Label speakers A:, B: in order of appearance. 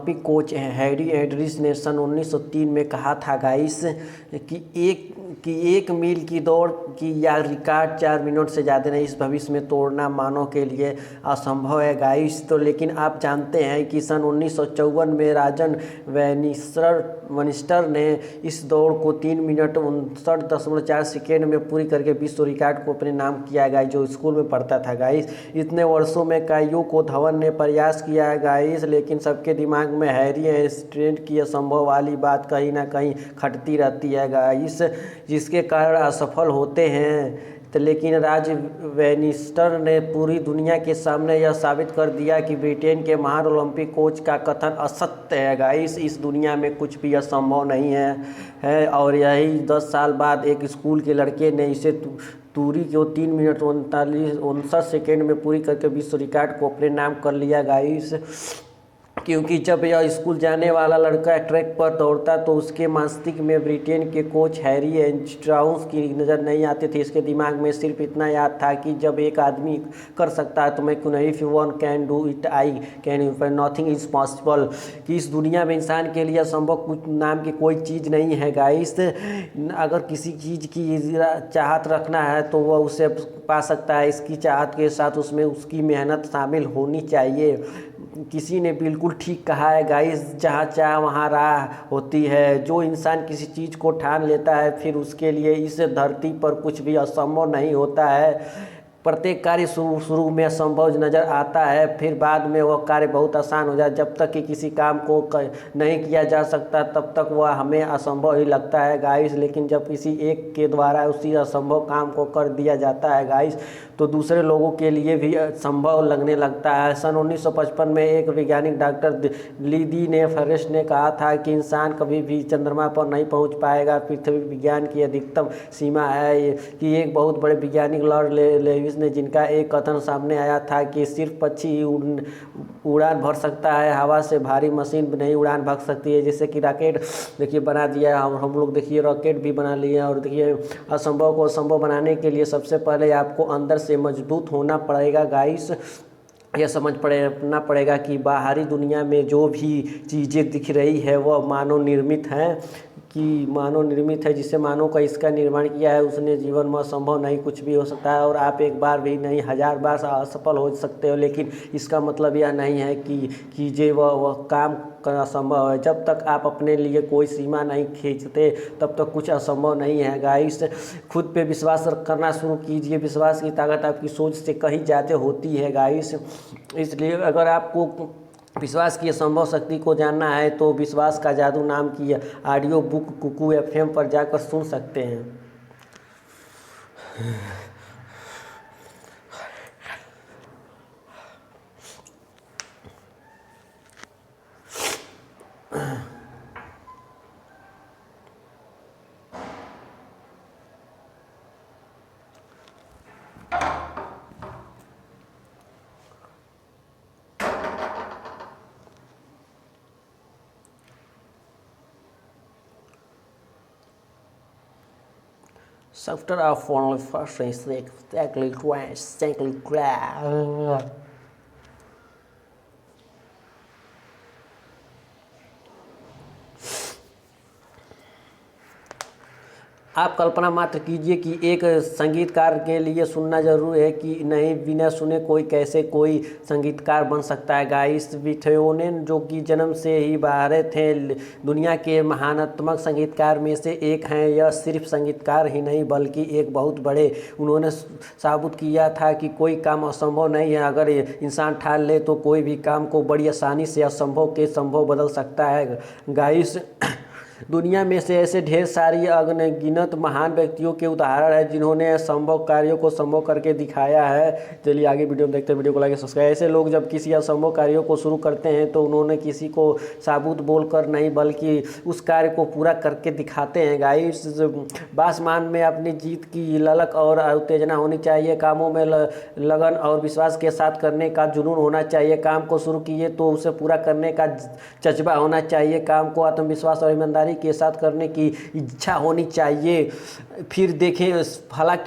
A: Olympic coach Harry एड्रिस ने सन 1903 में कहा था गाइस कि एक मील की दौड़ की या रिकॉर्ड 4 मिनट से ज़्यादा नहीं इस भविष्य में तोड़ना मानव के लिए असंभव है गाइस। तो लेकिन आप जानते हैं कि सन 1954 में राजन वनिस्टर ने इस दौड़ को 3 मिनट 59.4 सेकेंड में पूरी करके विश्व रिकॉर्ड को अपने नाम किया है गाइस, जो स्कूल में पढ़ता था गाइस। इतने वर्षों में काइयो को धवन ने प्रयास किया है गाइस, लेकिन सबके दिमाग में हैरी एड्रिस की असंभव वाली बात कहीं ना कहीं खटती रहती है गाइस, जिसके कारण असफल होते हैं। तो लेकिन राज वेनिस्टर ने पूरी दुनिया के सामने यह साबित कर दिया कि ब्रिटेन के महान ओलंपिक कोच का कथन असत्य है गाइस। इस दुनिया में कुछ भी असंभव नहीं है और यही 10 साल बाद एक स्कूल के लड़के ने इसे दूरी को 3 मिनट 59 सेकेंड में पूरी करके विश्व रिकॉर्ड को अपने नाम कर लिया गाइस। क्योंकि जब यह स्कूल जाने वाला लड़का ट्रैक पर दौड़ता तो उसके मस्तिष्क में ब्रिटेन के कोच हैरी एड्रिस की नज़र नहीं आती थी। इसके दिमाग में सिर्फ इतना याद था कि जब एक आदमी कर सकता है तो मैं क्यों नहीं, if one can do it I can, nothing is possible. कि इस दुनिया में इंसान के लिए असंभव कुछ नाम की कोई चीज़ नहीं है गाइस। अगर किसी चीज़ की चाहत रखना है तो वह उसे पा सकता है। इसकी चाहत के साथ उसमें उसकी मेहनत शामिल होनी चाहिए। किसी ने बिल्कुल ठीक कहा है गाइस, जहाँ चाह वहाँ राह होती है। जो इंसान किसी चीज़ को ठान लेता है फिर उसके लिए इस धरती पर कुछ भी असंभव नहीं होता है। प्रत्येक कार्य शुरू में असंभव नज़र आता है, फिर बाद में वह कार्य बहुत आसान हो जाए। जब तक कि किसी काम को नहीं किया जा सकता तब तक वह हमें असंभव ही लगता है गाइस, लेकिन जब किसी एक के द्वारा उसी असंभव काम को कर दिया जाता है गाइस तो दूसरे लोगों के लिए भी संभव लगने लगता है। सन 1955 में एक वैज्ञानिक डॉक्टर लीदी ने फरेस्ट ने कहा था कि इंसान कभी भी चंद्रमा पर नहीं पहुंच पाएगा। पृथ्वी विज्ञान की अधिकतम सीमा है कि एक बहुत बड़े वैज्ञानिक लॉर्ड लेविस ने, जिनका एक कथन सामने आया था कि सिर्फ पक्षी ही उड़ान भर सकता है, हवा से भारी मशीन नहीं उड़ान भर सकती है। जैसे कि रॉकेट देखिए बना दिया और हम लोग देखिए रॉकेट भी बना लिए। और देखिए असंभव को संभव बनाने के लिए सबसे पहले आपको अंदर से मजबूत होना पड़ेगा गाइस। यह समझना पड़ेगा कि बाहरी दुनिया में जो भी चीज़ें दिख रही है वह मानव निर्मित है, जिसे मानव का इसका निर्माण किया है उसने जीवन में असंभव नहीं कुछ भी हो सकता है। और आप एक बार भी नहीं 1000 बार असफल हो सकते हो, लेकिन इसका मतलब यह नहीं है कि जे वह काम करना असंभव है। जब तक आप अपने लिए कोई सीमा नहीं खींचते तब तक कुछ असंभव नहीं है गाइस। खुद पे विश्वास करना शुरू कीजिए। विश्वास की ताकत आपकी सोच से कहीं ज़्यादा होती है गाइस। इसलिए अगर आपको विश्वास की असंभव शक्ति को जानना है तो विश्वास का जादू नाम की ऑडियो बुक कुकू FM पर जाकर सुन सकते हैं। Software of only first exactly आप कल्पना मात्र कीजिए कि एक संगीतकार के लिए सुनना जरूरी है कि नहीं, बिना सुने कैसे कोई संगीतकार बन सकता है गाइस। बीथोवन जो कि जन्म से ही बाहर थे, दुनिया के महानतम संगीतकार में से एक हैं। यह सिर्फ संगीतकार ही नहीं बल्कि एक बहुत बड़े, उन्होंने साबित किया था कि कोई काम असंभव नहीं है। अगर इंसान ठान ले तो कोई भी काम को बड़ी आसानी से असंभव के संभव बदल सकता है गाइस। दुनिया में से ऐसे ढेर सारी अनगिनत महान व्यक्तियों के उदाहरण है जिन्होंने असंभव कार्यों को संभव करके दिखाया है। चलिए आगे वीडियो में देखते हैं। वीडियो को लाइक सब्सक्राइब। ऐसे लोग जब किसी असंभव कार्यों को शुरू करते हैं तो उन्होंने किसी को साबुत बोलकर नहीं बल्कि उस कार्य को पूरा करके दिखाते हैं गाइस। बासमान में अपनी जीत की ललक और उत्तेजना होनी चाहिए। कामों में लगन और विश्वास के साथ करने का जुनून होना चाहिए। काम को शुरू किए तो उसे पूरा करने का जज्बा होना चाहिए। काम को आत्मविश्वास और ईमानदारी के साथ करने की इच्छा होनी चाहिए। फिर देखें भला क्यों